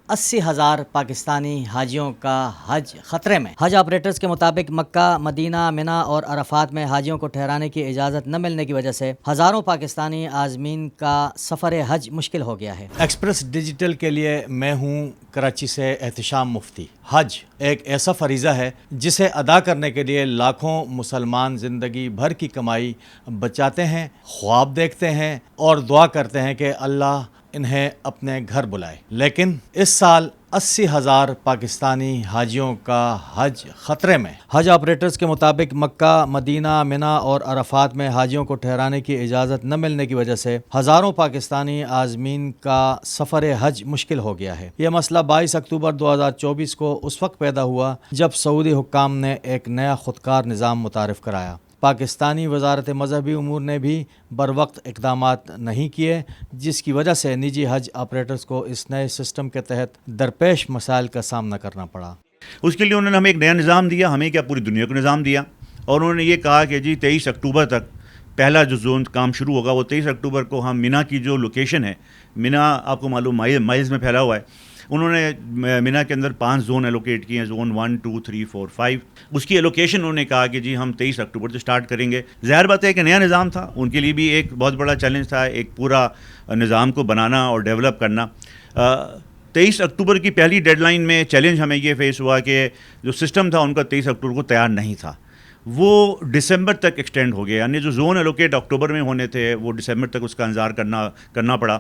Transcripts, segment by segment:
80,000 پاکستانی حاجیوں کا حج خطرے میں۔ حج آپریٹرز کے مطابق مکہ، مدینہ، منا اور عرفات میں حاجیوں کو ٹھہرانے کی اجازت نہ ملنے کی وجہ سے ہزاروں پاکستانی عازمین کا سفر حج مشکل ہو گیا ہے۔ ایکسپریس ڈیجیٹل کے لیے میں ہوں کراچی سے احتشام مفتی۔ حج ایک ایسا فریضہ ہے جسے ادا کرنے کے لیے لاکھوں مسلمان زندگی بھر کی کمائی بچاتے ہیں، خواب دیکھتے ہیں اور دعا کرتے ہیں کہ اللہ انہیں اپنے گھر بلائے، لیکن اس سال 80,000 پاکستانی حاجیوں کا حج خطرے میں۔ حج آپریٹرز کے مطابق مکہ، مدینہ، منا اور عرفات میں حاجیوں کو ٹھہرانے کی اجازت نہ ملنے کی وجہ سے ہزاروں پاکستانی عازمین کا سفر حج مشکل ہو گیا ہے۔ یہ مسئلہ 22 اکتوبر 2024 کو اس وقت پیدا ہوا جب سعودی حکام نے ایک نیا خودکار نظام متعارف کرایا۔ پاکستانی وزارت مذہبی امور نے بھی بروقت اقدامات نہیں کیے، جس کی وجہ سے نجی حج آپریٹرز کو اس نئے سسٹم کے تحت درپیش مسائل کا سامنا کرنا پڑا۔ اس کے لیے انہوں نے ہمیں ایک نیا نظام دیا، ہمیں کیا پوری دنیا کو نظام دیا، اور انہوں نے یہ کہا کہ جی 23 اکتوبر تک پہلا جو زون کام شروع ہوگا وہ 23 اکتوبر کو ہم منا کی جو لوکیشن ہے، منا آپ کو معلوم مائلز میں پھیلا ہوا ہے، انہوں نے منا کے اندر 5 زون ایلوکیٹ کیے ہیں، زون 1 2 3 4 5۔ اس کی ایلوکیشن انہوں نے کہا کہ جی ہم 23 اکتوبر سے سٹارٹ کریں گے۔ ظاہر بات ہے کہ نیا نظام تھا، ان کے لیے بھی ایک بہت بڑا چیلنج تھا ایک پورا نظام کو بنانا اور ڈیولپ کرنا۔ 23 اکتوبر کی پہلی ڈیڈ لائن میں چیلنج ہمیں یہ فیس ہوا کہ جو سسٹم تھا ان کا 23 اکتوبر کو تیار نہیں تھا، وہ دسمبر تک ایکسٹینڈ ہو گیا، یعنی جو زون ایلوکیٹ اکتوبر میں ہونے تھے وہ دسمبر تک اس کا انتظار کرنا پڑا،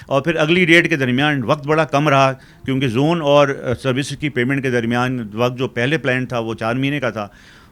اور پھر اگلی ڈیٹ کے درمیان وقت بڑا کم رہا کیونکہ زون اور سروس کی پیمنٹ کے درمیان وقت جو پہلے پلان تھا وہ 4 مہینے کا تھا،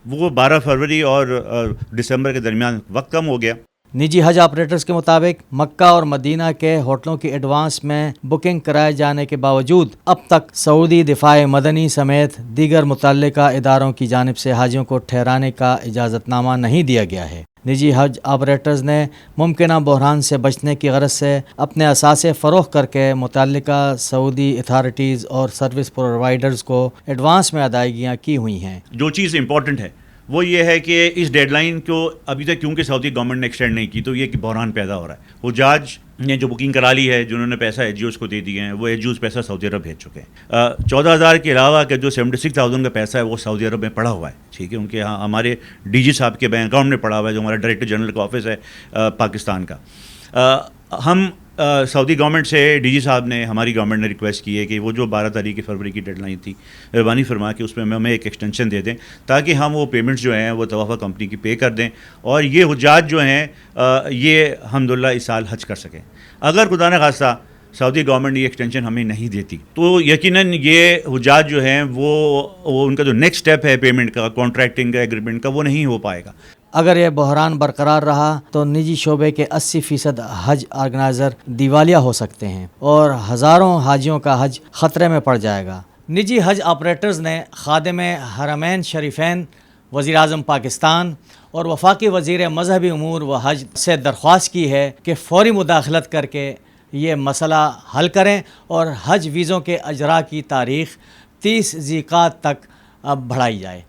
وہ 12 فروری اور دسمبر کے درمیان وقت کم ہو گیا۔ نجی حج آپریٹرز کے مطابق مکہ اور مدینہ کے ہوٹلوں کی ایڈوانس میں بکنگ کرائے جانے کے باوجود اب تک سعودی دفاع مدنی سمیت دیگر متعلقہ اداروں کی جانب سے حاجیوں کو ٹھہرانے کا اجازت نامہ نہیں دیا گیا ہے۔ نجی حج آپریٹرز نے ممکنہ بحران سے بچنے کی غرض سے اپنے اثاثے فروخت کر کے متعلقہ سعودی اتھارٹیز اور سروس پرووائڈرز کو ایڈوانس میں ادائیگیاں کی ہوئی ہیں۔ جو چیز امپورٹنٹ ہے وہ یہ ہے کہ اس ڈیڈ لائن کو ابھی تک کیونکہ سعودی گورنمنٹ نے ایکسٹینڈ نہیں کی تو یہ کہ بحران پیدا ہو رہا ہے۔ حجاج نے جو بکنگ کرا لی ہے، جنہوں نے پیسہ ایچ جی اوز کو دے دیے ہیں، وہ ایچ جی اوز پیسہ سعودی عرب بھیج چکے ہیں۔ 14,000 کے علاوہ کہ جو 76,000 کا پیسہ ہے وہ سعودی عرب میں پڑا ہوا ہے، ٹھیک ہے، ان کے یہاں ہمارے ڈی جی صاحب کے بینک اکاؤنٹ میں پڑا ہوا ہے، جو ہمارا ڈائریکٹر جنرل کا آفس ہے پاکستان کا۔ ہم سعودی گورنمنٹ سے ڈی جی صاحب نے، ہماری گورنمنٹ نے ریکویسٹ کی ہے کہ وہ جو 12 تاریخ فروری کی ڈیڈ لائن تھی، مہربانی فرما کے اس میں ہمیں ایک ایکسٹینشن دے دیں تاکہ ہم وہ پیمنٹس جو ہیں وہ طوافہ کمپنی کی پے کر دیں اور یہ حجاج جو ہیں یہ الحمدللہ اس سال حج کر سکیں۔ اگر خدا نخواستہ سعودی گورنمنٹ یہ ایکسٹینشن ہمیں نہیں دیتی تو یقیناً یہ حجاج جو ہیں وہ ان کا جو نیکسٹ اسٹیپ ہے پیمنٹ کا، کانٹریکٹنگ کا، ایگریمنٹ کا، وہ نہیں ہو پائے گا۔ اگر یہ بحران برقرار رہا تو نجی شعبے کے 80% حج آرگنائزر دیوالیہ ہو سکتے ہیں اور ہزاروں حاجیوں کا حج خطرے میں پڑ جائے گا۔ نجی حج آپریٹرز نے خادم حرمین شریفین، وزیر اعظم پاکستان اور وفاقی وزیر مذہبی امور و حج سے درخواست کی ہے کہ فوری مداخلت کر کے یہ مسئلہ حل کریں اور حج ویزوں کے اجراء کی تاریخ 30 ذی القعدہ تک اب بڑھائی جائے۔